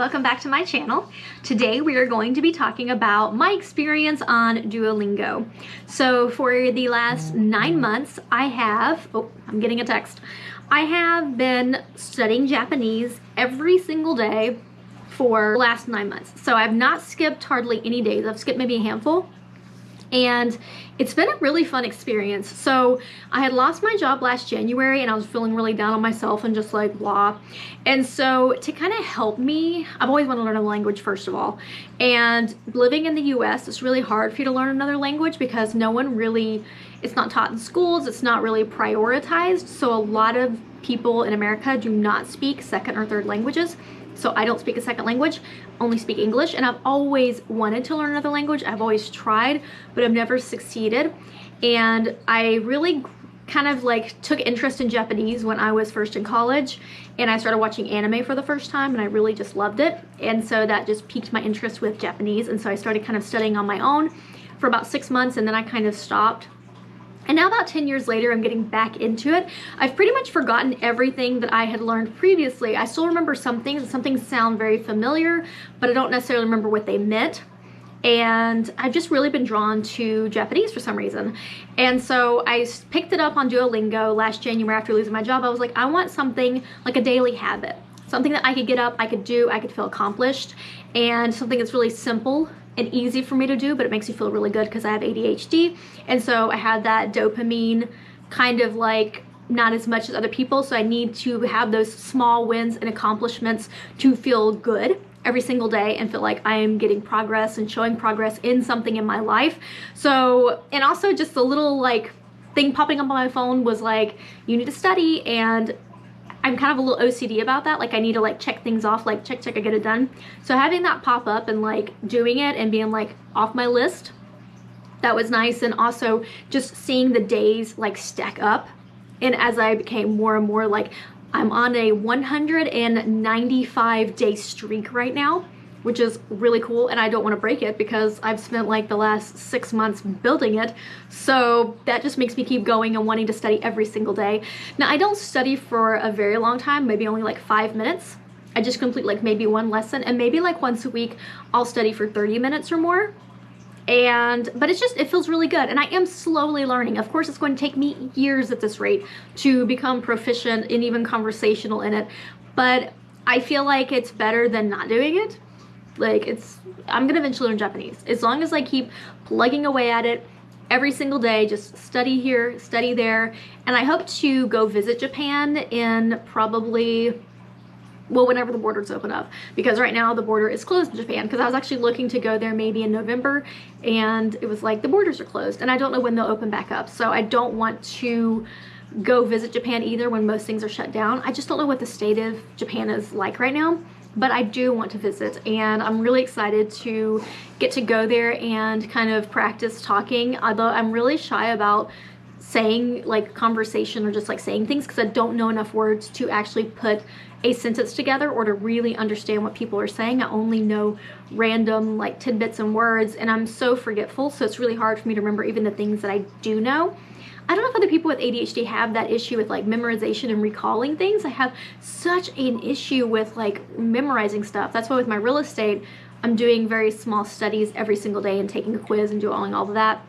welcome back to my channel. Today we are going to be talking about my experience on Duolingo. So for the last 9 months I have, I'm getting a text. I have been studying Japanese every single day for the last 9 months. So I've not skipped hardly any days. I've skipped maybe a handful. And it's been a really fun experience. So I had lost my job last January and I was feeling really down on myself and just like blah. And so to kind of help me, I've always wanted to learn a language first of all. And living in the US, it's really hard for you to learn another language because no one really, it's not taught in schools, it's not really prioritized. So a lot of people in America do not speak second or third languages. So I don't speak a second language, only speak English, and I've always wanted to learn another language. I've always tried, but I've never succeeded. And I really kind of like took interest in Japanese when I was first in college, and I started watching anime for the first time, and I really just loved it. And so that just piqued my interest with Japanese, and so I started kind of studying on my own for about 6 months, and then I kind of stopped. And now about 10 years later, I'm getting back into it. I've pretty much forgotten everything that I had learned previously. I still remember some things, and some things sound very familiar, but I don't necessarily remember what they meant. And I've just really been drawn to Japanese for some reason. And so I picked it up on Duolingo last January after losing my job. I was like, I want something like a daily habit. Something that I could get up, I could do, I could feel accomplished, and something that's really simple and easy for me to do, but it makes me feel really good because I have ADHD. And so I have that dopamine kind of like not as much as other people. So I need to have those small wins and accomplishments to feel good every single day and feel like I am getting progress and showing progress in something in my life. So, and also just a little like thing popping up on my phone was like, you need to study, and I'm kind of a little OCD about that. Like I need to like check things off, like check, I get it done. So having that pop up and like doing it and being like off my list, that was nice. And also just seeing the days like stack up. And as I became more and more like, I'm on a 195 day streak right now, which is really cool, and I don't want to break it because I've spent like the last 6 months building it. So that just makes me keep going and wanting to study every single day. Now I don't study for a very long time, maybe only like 5 minutes. I just complete like maybe one lesson, and maybe like once a week I'll study for 30 minutes or more. But it's just, it feels really good, and I am slowly learning. Of course, it's going to take me years at this rate to become proficient and even conversational in it, but I feel like it's better than not doing it. Like I'm gonna eventually learn Japanese. As long as I keep plugging away at it every single day, just study here, study there. And I hope to go visit Japan in probably, well, whenever the borders open up, because right now the border is closed in Japan, because I was actually looking to go there maybe in November, and it was like the borders are closed and I don't know when they'll open back up. So I don't want to go visit Japan either when most things are shut down. I just don't know what the state of Japan is like right now. But I do want to visit, and I'm really excited to get to go there and kind of practice talking, although I'm really shy about saying like conversation or just like saying things because I don't know enough words to actually put a sentence together or to really understand what people are saying. I only know random like tidbits and words, and I'm so forgetful, so it's really hard for me to remember even the things that I do know. I don't know if other people with ADHD have that issue with like memorization and recalling things. I have such an issue with like memorizing stuff. That's why with my real estate, I'm doing very small studies every single day and taking a quiz and doing all of that.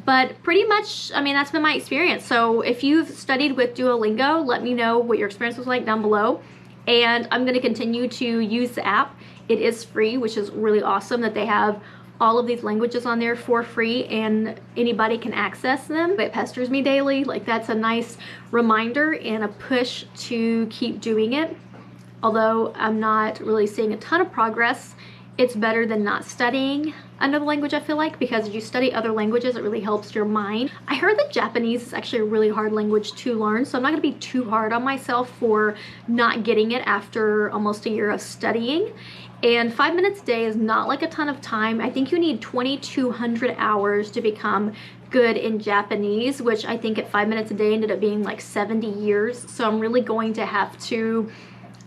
But pretty much, I mean, that's been my experience. So if you've studied with Duolingo, let me know what your experience was like down below. And I'm going to continue to use the app. It is free, which is really awesome that they have all of these languages on there for free and anybody can access them. It pesters me daily. Like that's a nice reminder and a push to keep doing it. Although I'm not really seeing a ton of progress, it's better than not studying another language, I feel like, because if you study other languages, it really helps your mind. I heard that Japanese is actually a really hard language to learn, so I'm not gonna be too hard on myself for not getting it after almost a year of studying. And 5 minutes a day is not like a ton of time. I think you need 2,200 hours to become good in Japanese, which I think at 5 minutes a day ended up being like 70 years. So I'm really going to have to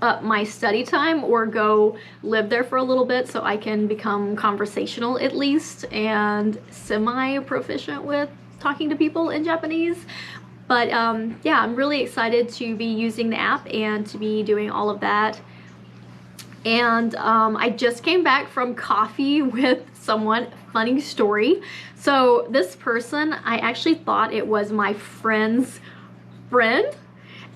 up my study time or go live there for a little bit so I can become conversational at least and semi-proficient with talking to people in Japanese. But yeah, I'm really excited to be using the app and to be doing all of that. And I just came back from coffee with someone. Funny story. So this person, I actually thought it was my friend's friend,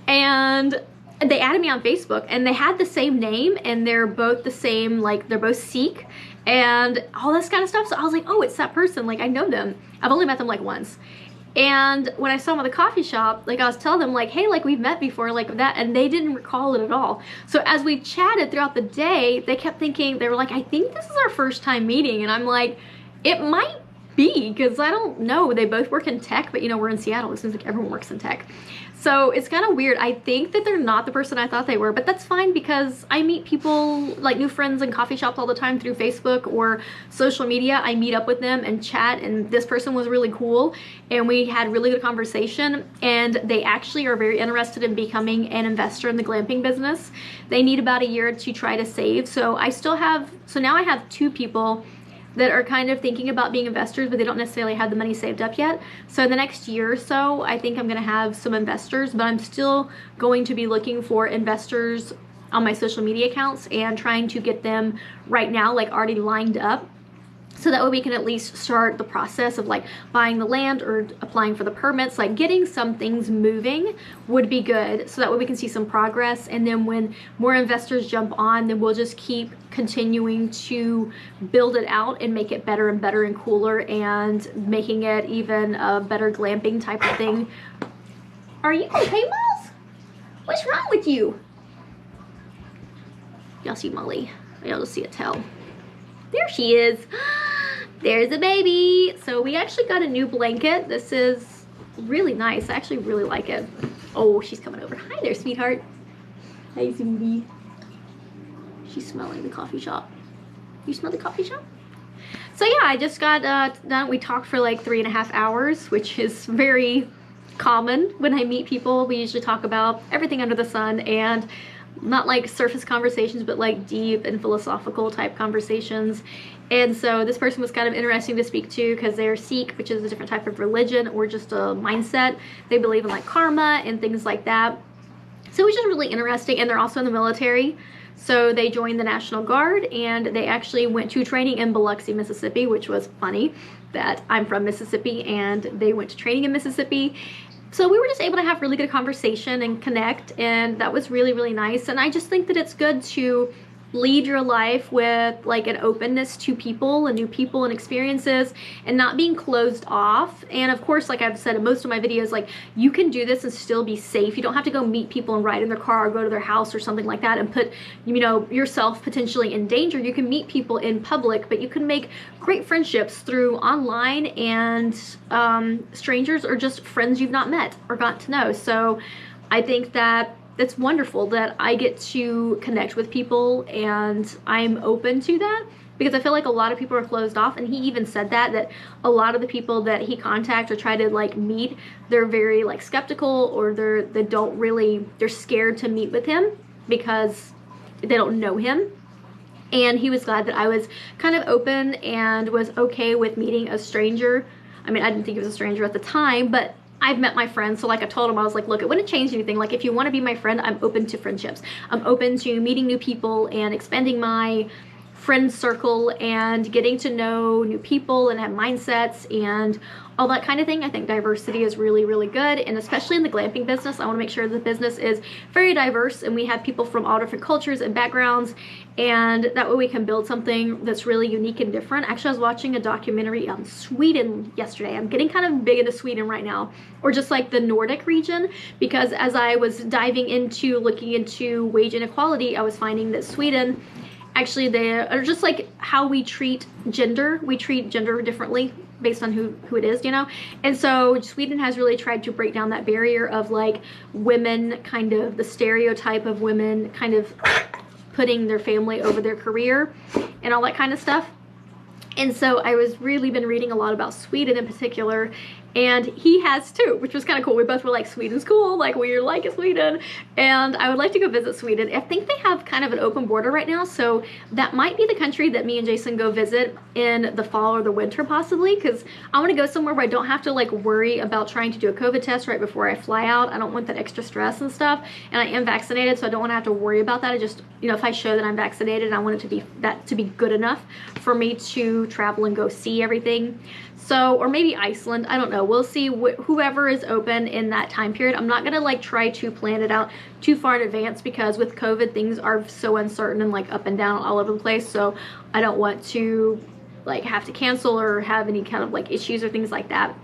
and they added me on Facebook, and they had the same name, and they're both the same, like they're both Sikh and all this kind of stuff. So I was like, oh, it's that person, like I know them. I've only met them like once. And when I saw them at the coffee shop, like I was telling them like, hey, like we've met before, like that, and they didn't recall it at all. So as we chatted throughout the day, they kept thinking, they were like, I think this is our first time meeting. And I'm like, it might be, because I don't know. They both work in tech, but you know, we're in Seattle. It seems like everyone works in tech. So it's kind of weird. I think that they're not the person I thought they were, but that's fine, because I meet people, like new friends in coffee shops all the time through Facebook or social media. I meet up with them and chat, and this person was really cool, and we had really good conversation, and they actually are very interested in becoming an investor in the glamping business. They need about a year to try to save. So now I have 2 people that are kind of thinking about being investors, but they don't necessarily have the money saved up yet. So in the next year or so, I think I'm gonna have some investors, but I'm still going to be looking for investors on my social media accounts and trying to get them right now, like already lined up. So that way we can at least start the process of like buying the land or applying for the permits, like getting some things moving would be good. So that way we can see some progress. And then when more investors jump on, then we'll just keep continuing to build it out and make it better and better and cooler, and making it even a better glamping type of thing. Are you okay, Miles? What's wrong with you? Y'all see Molly? Y'all just see a tail. There she is. There's a baby. So we actually got a new blanket. This is really nice. I actually really like it. Oh, she's coming over. Hi there, sweetheart. Hi, sweetie. She's smelling the coffee shop. You smell the coffee shop? So yeah, I just got done. We talked for like 3.5 hours, which is very common when I meet people. We usually talk about everything under the sun, and not like surface conversations, but like deep and philosophical type conversations. And so this person was kind of interesting to speak to, because they're Sikh, which is a different type of religion or just a mindset. They believe in like karma and things like that. So it was just really interesting. And they're also in the military. So they joined the National Guard, and they actually went to training in Biloxi, Mississippi, which was funny that I'm from Mississippi and they went to training in Mississippi. So we were just able to have really good conversation and connect, and that was really, really nice. And I just think that it's good to lead your life with like an openness to people and new people and experiences, and not being closed off. And of course, like I've said in most of my videos, like you can do this and still be safe. You don't have to go meet people and ride in their car or go to their house or something like that and put, you know, yourself potentially in danger. You can meet people in public, but you can make great friendships through online and strangers, or just friends you've not met or got to know. So I think that it's wonderful that I get to connect with people, and I'm open to that, because I feel like a lot of people are closed off. And he even said that a lot of the people that he contacts or try to like meet, they're very like skeptical, or they're scared to meet with him because they don't know him. And he was glad that I was kind of open and was okay with meeting a stranger. I mean, I didn't think he was a stranger at the time, but I've met my friends. So like I told him, I was like, look, it wouldn't change anything. Like if you want to be my friend, I'm open to friendships. I'm open to meeting new people and expanding my friend circle and getting to know new people and have mindsets and all that kind of thing. I think diversity is really, really good. And especially in the glamping business, I want to make sure the business is very diverse and we have people from all different cultures and backgrounds. And that way we can build something that's really unique and different. Actually, I was watching a documentary on Sweden yesterday. I'm getting kind of big into Sweden right now, or just like the Nordic region, because as I was diving into looking into wage inequality, I was finding that Sweden, actually they are just like how we treat gender. We treat gender differently based on who it is, you know? And so Sweden has really tried to break down that barrier of like women, kind of the stereotype of women kind of putting their family over their career and all that kind of stuff. And so I was really been reading a lot about Sweden in particular, and he has too, which was kind of cool. We both were like, Sweden's cool, like we like Sweden, and I would like to go visit Sweden. I think they have kind of an open border right now, so that might be the country that me and Jason go visit in the fall or the winter possibly, because I want to go somewhere where I don't have to like worry about trying to do a COVID test right before I fly out. I don't want that extra stress and stuff, and I am vaccinated, so I don't want to have to worry about that. I just, you know, if I show that I'm vaccinated, I want it to be good enough for me to travel and go see everything. So, or maybe Iceland, I don't know. We'll see whoever is open in that time period. I'm not gonna like try to plan it out too far in advance, because with COVID, things are so uncertain and like up and down all over the place. So I don't want to like have to cancel or have any kind of like issues or things like that.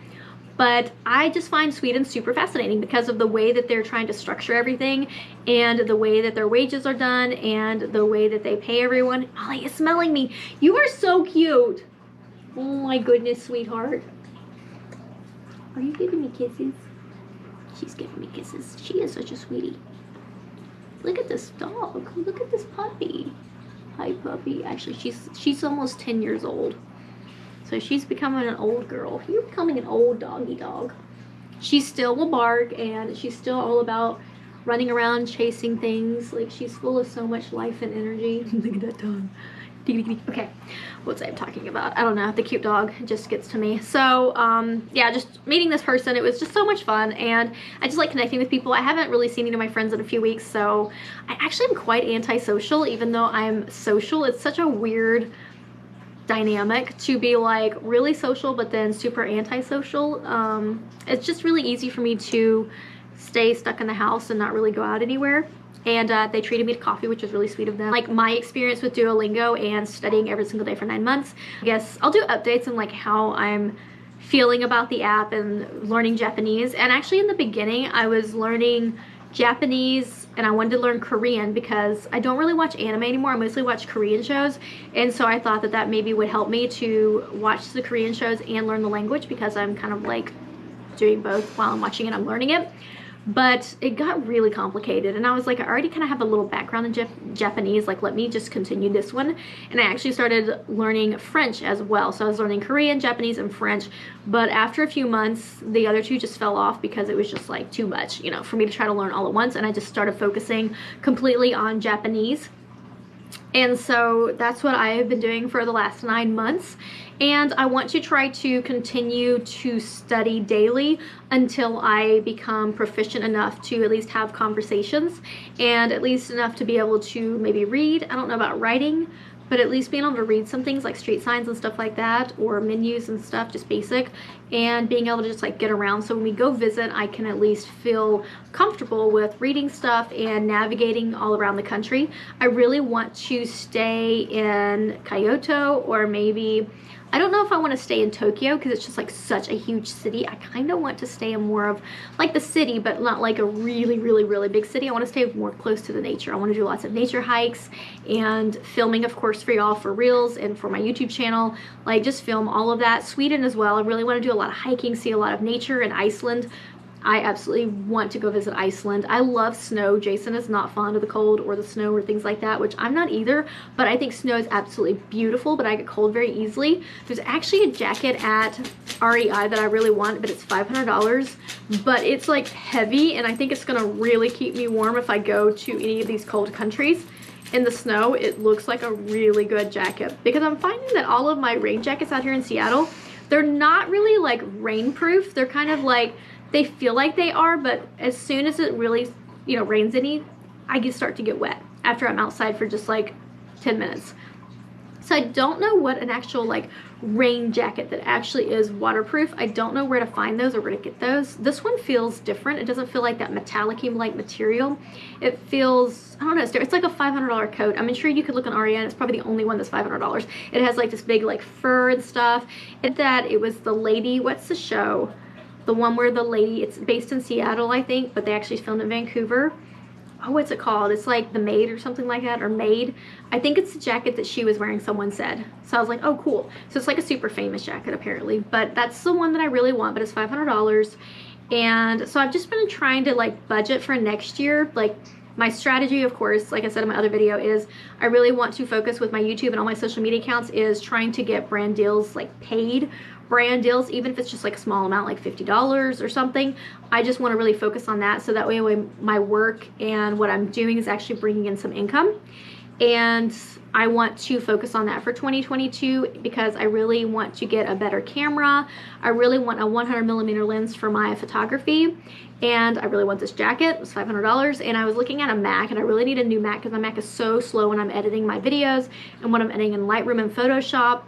But I just find Sweden super fascinating because of the way that they're trying to structure everything, and the way that their wages are done, and the way that they pay everyone. Molly is smelling me. You are so cute. Oh my goodness, sweetheart. Are you giving me kisses? She's giving me kisses. She is such a sweetie. Look at this dog. Look at this puppy. Hi, puppy. Actually, she's almost 10 years old. So she's becoming an old girl. You're becoming an old doggy dog. She still will bark, and she's still all about running around chasing things. Like, she's full of so much life and energy. Look at that tongue. Okay, what's I talking about? I don't know. The cute dog just gets to me. So yeah, just meeting this person, it was just so much fun, and I just like connecting with people. I haven't really seen any of my friends in a few weeks, so I actually am quite antisocial, even though I'm social. It's such a weird dynamic to be like really social but then super antisocial. It's just really easy for me to stay stuck in the house and not really go out anywhere. And they treated me to coffee, which was really sweet of them. Like, my experience with Duolingo and studying every single day for 9 months, I guess I'll do updates on like how I'm feeling about the app and learning Japanese. And actually in the beginning I was learning Japanese and I wanted to learn Korean because I don't really watch anime anymore. I mostly watch Korean shows, and so I thought that that maybe would help me to watch the Korean shows and learn the language, because I'm kind of like doing both. While I'm watching it, I'm learning it. But it got really complicated, and I was like, I already kind of have a little background in Japanese, like let me just continue this one. And I actually started learning French as well, so I was learning Korean, Japanese, and French. But after a few months, the other two just fell off because it was just like too much, you know, for me to try to learn all at once, and I just started focusing completely on Japanese. And so that's what I have been doing for the last 9 months. And I want to try to continue to study daily until I become proficient enough to at least have conversations, and at least enough to be able to maybe read. I don't know about writing, but at least being able to read some things like street signs and stuff like that, or menus and stuff, just basic, and being able to just like get around. So when we go visit, I can at least feel comfortable with reading stuff and navigating all around the country. I really want to stay in Kyoto, or maybe, I don't know if I want to stay in Tokyo because it's just like such a huge city. I kind of want to stay in more of like the city, but not like a really, really, really big city. I want to stay more close to the nature. I want to do lots of nature hikes and filming, of course, for y'all, for reels and for my YouTube channel. Like, just film all of that. Sweden as well. I really want to do a lot of hiking, see a lot of nature. In Iceland, I absolutely want to go visit Iceland. I love snow. Jason is not fond of the cold or the snow or things like that, which I'm not either, but I think snow is absolutely beautiful, but I get cold very easily. There's actually a jacket at REI that I really want, but it's $500, but it's like heavy, and I think it's gonna really keep me warm if I go to any of these cold countries. In the snow, it looks like a really good jacket, because I'm finding that all of my rain jackets out here in Seattle, they're not really like rainproof. They're kind of like, they feel like they are, but as soon as it really, you know, rains any, I start to get wet after I'm outside for just like 10 minutes. So I don't know what an actual like rain jacket that actually is waterproof. I don't know where to find those or where to get those. This one feels different. It doesn't feel like that metallic-y like material. It feels, I don't know, it's like a $500 coat. I'm sure you could look on REI, and it's probably the only one that's $500. It has like this big like fur and stuff. It was the lady, what's the show? The one where the lady, it's based in Seattle, I think, but they actually filmed in Vancouver. Oh, what's it called? It's like The Maid or something like that, or Maid. I think it's the jacket that she was wearing, someone said. So I was like, oh, cool. So it's like a super famous jacket, apparently. But that's the one that I really want, but it's $500. And so I've just been trying to like budget for next year. Like, my strategy, of course, like I said in my other video, is I really want to focus with my YouTube and all my social media accounts is trying to get brand deals like paid brand deals, even if it's just like a small amount, like $50 or something. I just want to really focus on that, so that way my work and what I'm doing is actually bringing in some income. And I want to focus on that for 2022 because I really want to get a better camera. I really want a 100mm lens for my photography, and I really want this jacket. It was $500, and I was looking at a Mac, and I really need a new Mac because my Mac is so slow when I'm editing my videos, and when I'm editing in Lightroom and Photoshop,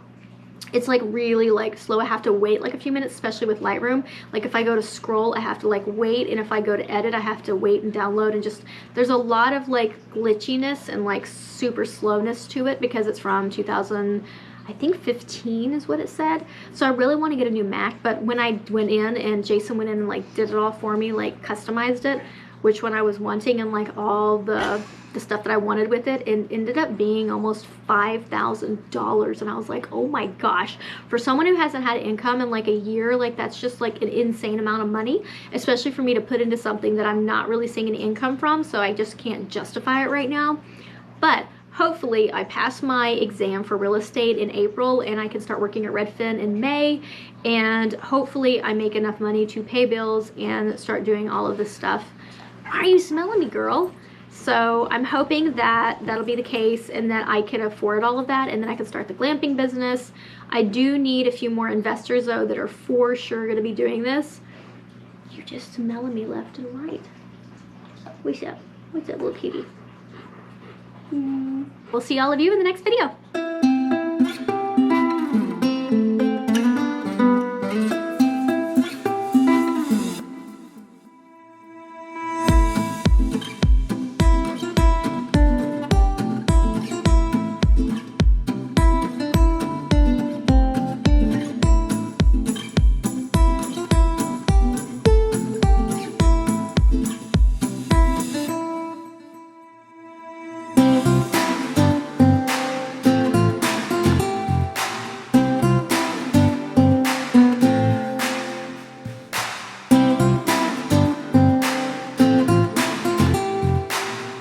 it's like really like slow. I have to wait like a few minutes, especially with Lightroom. Like if I go to scroll, I have to like wait, and if I go to edit, I have to wait and download, and just there's a lot of like glitchiness and like super slowness to it because it's from 2000, I think 15 is what it said. So I really want to get a new Mac, but when I went in and Jason went in and like did it all for me, like customized it, which one I was wanting, and like all the stuff that I wanted with it, and ended up being almost $5,000. And I was like, oh my gosh, for someone who hasn't had income in like a year, like that's just like an insane amount of money, especially for me to put into something that I'm not really seeing any income from. So I just can't justify it right now. But hopefully I pass my exam for real estate in April, and I can start working at Redfin in May, and hopefully I make enough money to pay bills and start doing all of this stuff. Why are you smelling me, girl? So I'm hoping that that'll be the case, and that I can afford all of that, and then I can start the glamping business. I do need a few more investors though that are for sure going to be doing this. You're just smelling me left and right. What's up? What's up, little kitty? We'll see all of you in the next video.